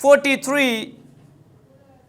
43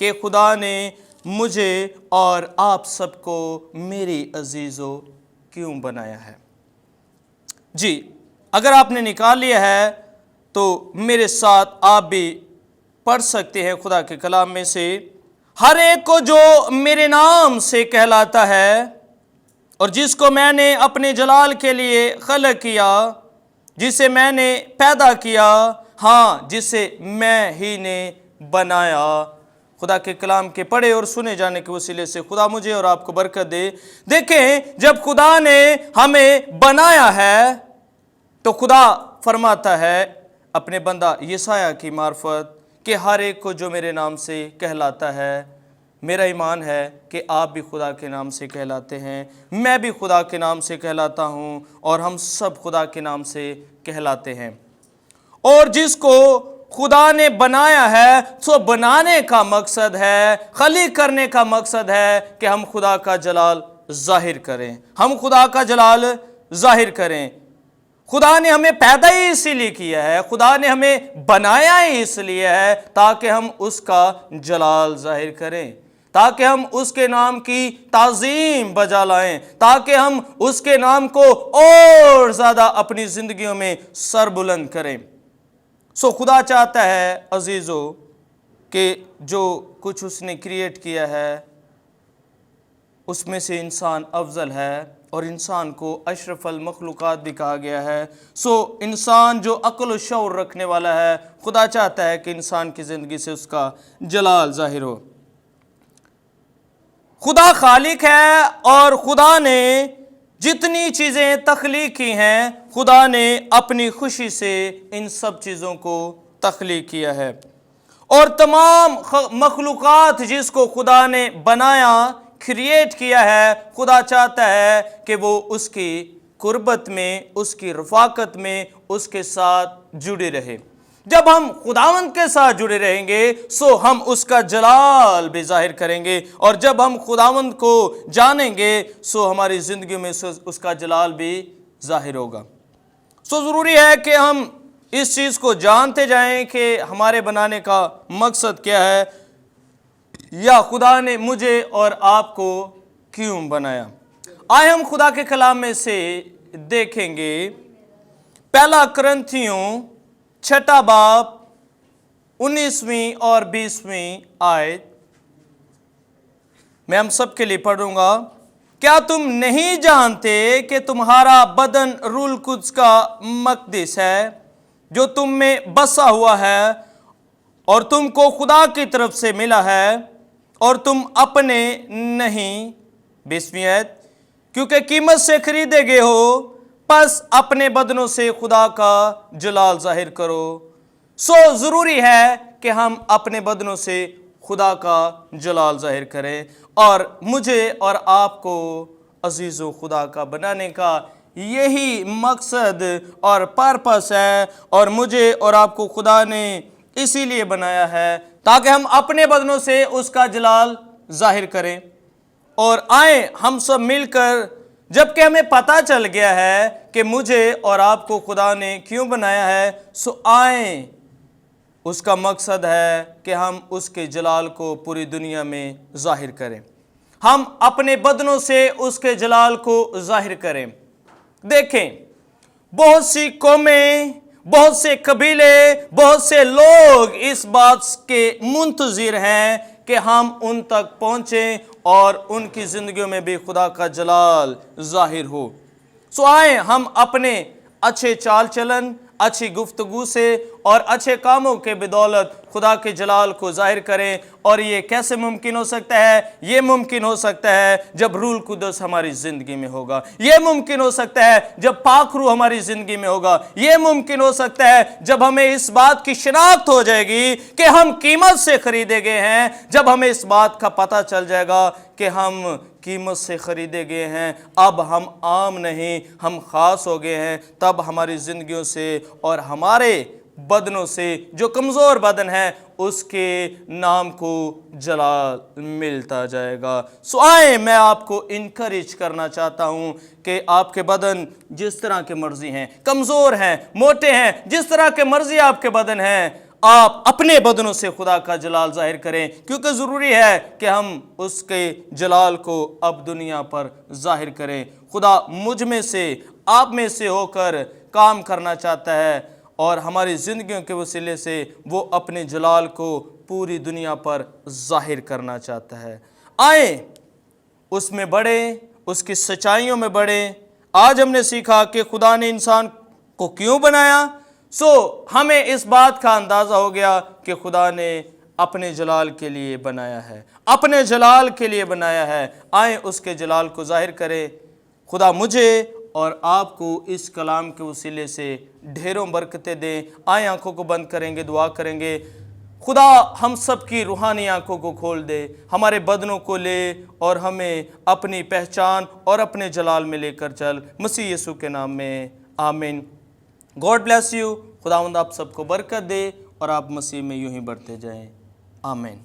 کہ خدا نے مجھے اور آپ سب کو میری عزیزو کیوں بنایا ہے۔ جی اگر آپ نے نکال لیا ہے تو میرے ساتھ آپ بھی پڑھ سکتے ہیں خدا کے کلام میں سے، ہر ایک کو جو میرے نام سے کہلاتا ہے اور جس کو میں نے اپنے جلال کے لیے خلق کیا، جسے میں نے پیدا کیا، ہاں جسے میں ہی نے بنایا۔ خدا کے کلام کے پڑھے اور سنے جانے کے وسیلے سے خدا مجھے اور آپ کو برکت دے۔ دیکھیں جب خدا نے ہمیں بنایا ہے تو خدا فرماتا ہے اپنے بندہ یسایہ کی معرفت کہ ہر ایک کو جو میرے نام سے کہلاتا ہے، میرا ایمان ہے کہ آپ بھی خدا کے نام سے کہلاتے ہیں، میں بھی خدا کے نام سے کہلاتا ہوں اور ہم سب خدا کے نام سے کہلاتے ہیں۔ اور جس کو خدا نے بنایا ہے تو بنانے کا مقصد ہے، خلیق کرنے کا مقصد ہے کہ ہم خدا کا جلال ظاہر کریں، ہم خدا کا جلال ظاہر کریں۔ خدا نے ہمیں پیدا ہی اسی لیے کیا ہے، خدا نے ہمیں بنایا ہی اس لیے ہے تاکہ ہم اس کا جلال ظاہر کریں، تاکہ ہم اس کے نام کی تعظیم بجا لائیں، تاکہ ہم اس کے نام کو اور زیادہ اپنی زندگیوں میں سر بلند کریں۔ سو خدا چاہتا ہے عزیزو کہ جو کچھ اس نے کریٹ کیا ہے اس میں سے انسان افضل ہے، اور انسان کو اشرف المخلوقات بھی کہا گیا ہے۔ سو انسان جو عقل و شعور رکھنے والا ہے، خدا چاہتا ہے کہ انسان کی زندگی سے اس کا جلال ظاہر ہو۔ خدا خالق ہے اور خدا نے جتنی چیزیں تخلیق کی ہیں، خدا نے اپنی خوشی سے ان سب چیزوں کو تخلیق کیا ہے، اور تمام مخلوقات جس کو خدا نے بنایا، کریٹ کیا ہے، خدا چاہتا ہے کہ وہ اس کی قربت میں، اس کی رفاقت میں اس کے ساتھ جڑے رہے۔ جب ہم خداوند کے ساتھ جڑے رہیں گے سو ہم اس کا جلال بھی ظاہر کریں گے، اور جب ہم خداوند کو جانیں گے سو ہماری زندگی میں اس کا جلال بھی ظاہر ہوگا۔ سو ضروری ہے کہ ہم اس چیز کو جانتے جائیں کہ ہمارے بنانے کا مقصد کیا ہے، یا خدا نے مجھے اور آپ کو کیوں بنایا۔ آئے ہم خدا کے کلام میں سے دیکھیں گے پہلا کرنتھیوں 6 باب 19ویں اور 20ویں آیت میں ہم سب کے لیے پڑھوں گا۔ کیا تم نہیں جانتے کہ تمہارا بدن روح القدس کا مقدس ہے جو تم میں بسا ہوا ہے اور تم کو خدا کی طرف سے ملا ہے اور تم اپنے نہیں؟ 20ویں آیت، کیونکہ قیمت سے خریدے گئے ہو، پس اپنے بدنوں سے خدا کا جلال ظاہر کرو۔ سو ضروری ہے کہ ہم اپنے بدنوں سے خدا کا جلال ظاہر کریں، اور مجھے اور آپ کو عزیزو خدا کا بنانے کا یہی مقصد اور پرپس ہے، اور مجھے اور آپ کو خدا نے اسی لیے بنایا ہے تاکہ ہم اپنے بدنوں سے اس کا جلال ظاہر کریں۔ اور آئیں ہم سب مل کر، جبکہ ہمیں پتہ چل گیا ہے کہ مجھے اور آپ کو خدا نے کیوں بنایا ہے، سو آئیں اس کا مقصد ہے کہ ہم اس کے جلال کو پوری دنیا میں ظاہر کریں، ہم اپنے بدنوں سے اس کے جلال کو ظاہر کریں۔ دیکھیں بہت سی قومیں، بہت سے قبیلے، بہت سے لوگ اس بات کے منتظر ہیں کہ ہم ان تک پہنچیں اور ان کی زندگیوں میں بھی خدا کا جلال ظاہر ہو۔ سو آئیں ہم اپنے اچھے چال چلن، اچھی گفتگو سے اور اچھے کاموں کے بدولت خدا کے جلال کو ظاہر کریں۔ اور یہ کیسے ممکن ہو سکتا ہے؟ یہ ممکن ہو سکتا ہے جب روح القدس ہماری زندگی میں ہوگا، یہ ممکن ہو سکتا ہے جب پاک روح ہماری زندگی میں ہوگا، یہ ممکن ہو سکتا ہے جب ہمیں اس بات کی شناخت ہو جائے گی کہ ہم قیمت سے خریدے گئے ہیں، جب ہمیں اس بات کا پتہ چل جائے گا کہ ہم قیمت سے خریدے گئے ہیں، اب ہم عام نہیں، ہم خاص ہو گئے ہیں، تب ہماری زندگیوں سے اور ہمارے بدنوں سے، جو کمزور بدن ہے، اس کے نام کو جلال ملتا جائے گا۔ سو آئیں میں آپ کو انکریج کرنا چاہتا ہوں کہ آپ کے بدن جس طرح کے مرضی ہیں، کمزور ہیں، موٹے ہیں، جس طرح کے مرضی آپ کے بدن ہیں، آپ اپنے بدنوں سے خدا کا جلال ظاہر کریں، کیونکہ ضروری ہے کہ ہم اس کے جلال کو اب دنیا پر ظاہر کریں۔ خدا مجھ میں سے، آپ میں سے ہو کر کام کرنا چاہتا ہے، اور ہماری زندگیوں کے وسیلے سے وہ اپنے جلال کو پوری دنیا پر ظاہر کرنا چاہتا ہے۔ آئیں اس میں بڑھیں، اس کی سچائیوں میں بڑھیں۔ آج ہم نے سیکھا کہ خدا نے انسان کو کیوں بنایا، ہمیں اس بات کا اندازہ ہو گیا کہ خدا نے اپنے جلال کے لیے بنایا ہے، اپنے جلال کے لیے بنایا ہے۔ آئیں اس کے جلال کو ظاہر کریں۔ خدا مجھے اور آپ کو اس کلام کے وسیلے سے ڈھیروں برکتیں دیں۔ آئیں آنکھوں کو بند کریں گے، دعا کریں گے۔ خدا ہم سب کی روحانی آنکھوں کو کھول دے، ہمارے بدنوں کو لے اور ہمیں اپنی پہچان اور اپنے جلال میں لے کر چل، مسیح یسوع کے نام میں آمین۔ God bless you. خداوند آپ سب کو برکت دے اور آپ مسیح میں یوں ہی بڑھتے جائیں، آمین۔